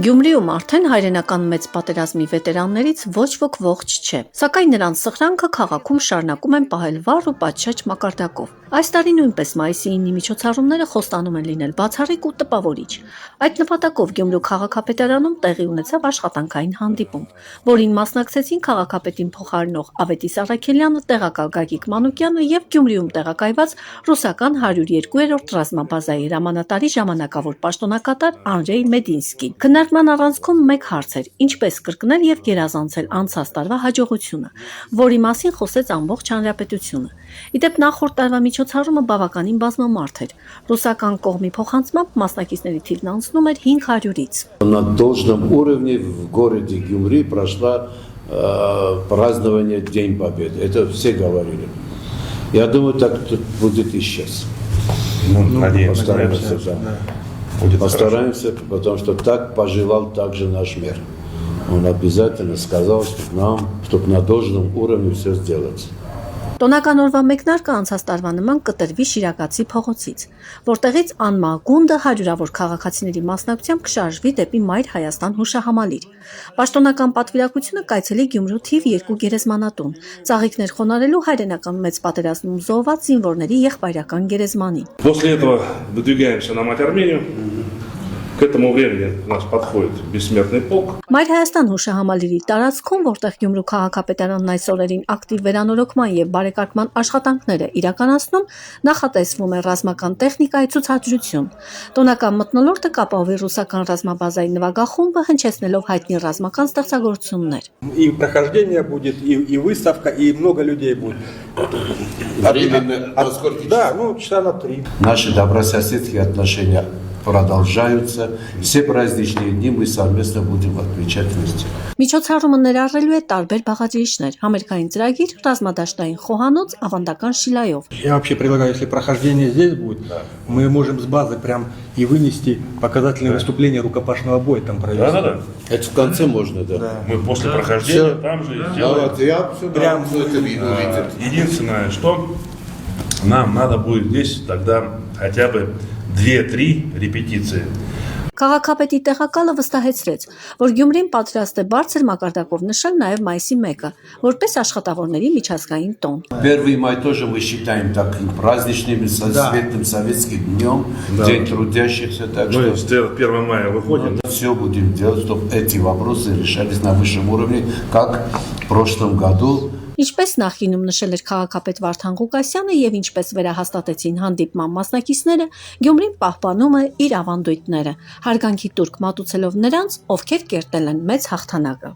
Գյումրիում արդեն հայրենական մեծ պատերազմի վետերաններից ոչ ոք ողջ չէ, սակայն նրանց սխրանքը քաղաքում շարունակում են պահել վառ ու պատշաճ մակարդակով։ Այս տարի նույնպես մայիսի 9-ի միջոցառումները խոստանում են լինել բացառիկ ու տպավորիչ։ Այդ նպատակով Գյումրու քաղաքապետարանում տեղի ունեցավ աշխատանքային հանդիպում, որին մասնակցեցին քաղաքապետին փոխարինող Ավետիս Առաքելյանը, տեղակալ Գագիկ Մանուկյանը եւ Գյումրիում տեղակայված ռուսական 102-րդ ռազմաբազայի հրամանատարի ժամանակավոր պաշտոնակատար Անրեյ Մեդինսկին։ Քննարկման առանցքում մեկ հարց էր՝ ինչպես կրկնել եւ գերազանցել անցած տարվա հաջողությունը, որի մասին խոսեց ամբողջ հանրապետությունը։ Իդեպ նախորդ տարվա միջոցառումը բավականին բազմամարդ էր։ Ռուսական կողմի փոխանցմամբ մասնակիցների թիվն անցնում էր 500-ից։ На должном уровне в городе Гюмри прошла празднование День Победы. Это все говорили. Я думаю, так будет и сейчас. Постараемся, постараемся, потому что так пожелал также наш мэр. Он обязательно сказал, чтобы на должном уровне все сделать. Տոնական օրվա մեկնարկը անցած տարվա նման կտրվի Շիրակացի փողոցից, որտեղից անմահ հարյուրավոր քաղաքացիների մասնակցությամբ կշարժվի դեպի Մայր Հայաստան հուշահամալիր։ Պաշտոնական պատվիրակությունը կայցելի Գյումրու թիվ 2 գերեզմանատուն, ծաղիկներ խոնարհելու հայրենական մեծ պատերազմում զոհված զինվորների եղբայրական գերեզմանին։ После этого выдвигаемся на Мать Армению. К этому времени у нас подходит бессмертный полк. Մայր Հայաստան հուշահամալիրի տարածքում, որտեղ Գյումրու քաղաքապետարանն այս օրերին ակտիվ վերանորոգման եւ բարեկարգման աշխատանքներ է իրականացնում, նախատեսվում է ռազմական տեխնիկայի ցուցադրություն։ Տոնական մթնոլորտը կապահովի ռուսական ռազմաբազայի նվագախումբը, հնչեցնելով հայտնի ռազմական ստեղծագործություններ։ И прохождение будет, и выставка, и много людей будет. Да, часа на 3. Наши добрососедские отношения продолжаются. Все праздничные дни мы совместно будем отмечать вместе. Միջոցառումը ներառելու է տարբեր բաղադրիչներ, համերգային ծրագիր, ռազմադաշտային խոհանոց, ավանդական շիլայով։ Я вообще предлагаю, если прохождение здесь будет, мы можем с базы прям и вынести показательное выступление рукопашного боя там провести. Да. Это в конце можно, да. Мы после прохождения там же и сделаем. Я прям это видел. Единственное, что нам надо будет здесь тогда хотя бы 2-3 репетиции. Քաղաքապետի տեղակալը վստահեցրեց, որ Գյումրին պատրաստ է բարձր մակարդակով նշել նաև մայիսի 1-ը, որպես աշխատավորների միջազգային տոն։ 1 май тоже мы считаем таким праздничным, светлым советским днем, День трудящихся, так что 1 мая выходим. Все будем делать, чтобы эти вопросы решались на высшем уровне, как в прошлом году. Ինչպես նախինում նշել էր քաղաքապետ Վարդան Ղուկասյանը եւ ինչպես վերահաստատեցին հանդիպման մասնակիցները, Գյումրին պահպանում է իր ավանդույթները, հարգանքի տուրք մատուցելով նրանց, ովքեր կերտել են մեծ հաղթանակը։